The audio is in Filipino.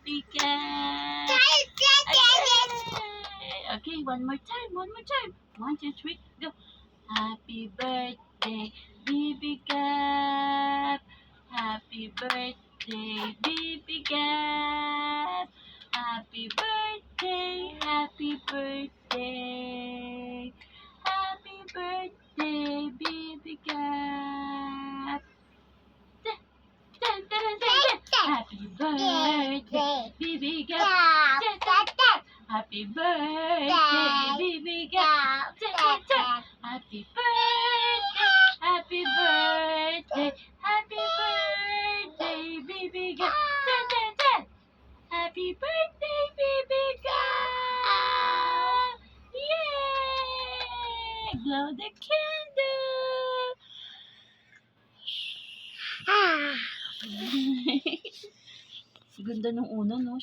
baby cat. Okay, one more time. 1, 2, 3, go. Happy birthday, baby cat. Happy birthday, baby cat. Happy birthday, happy birthday. Happy birthday, baby cat. Happy birthday, baby cat. Happy birthday, baby cat. Happy birthday, happy birthday, happy birthday, baby cat. Happy birthday, baby cat. Yay! Blow the candle. Ganda nung una, no?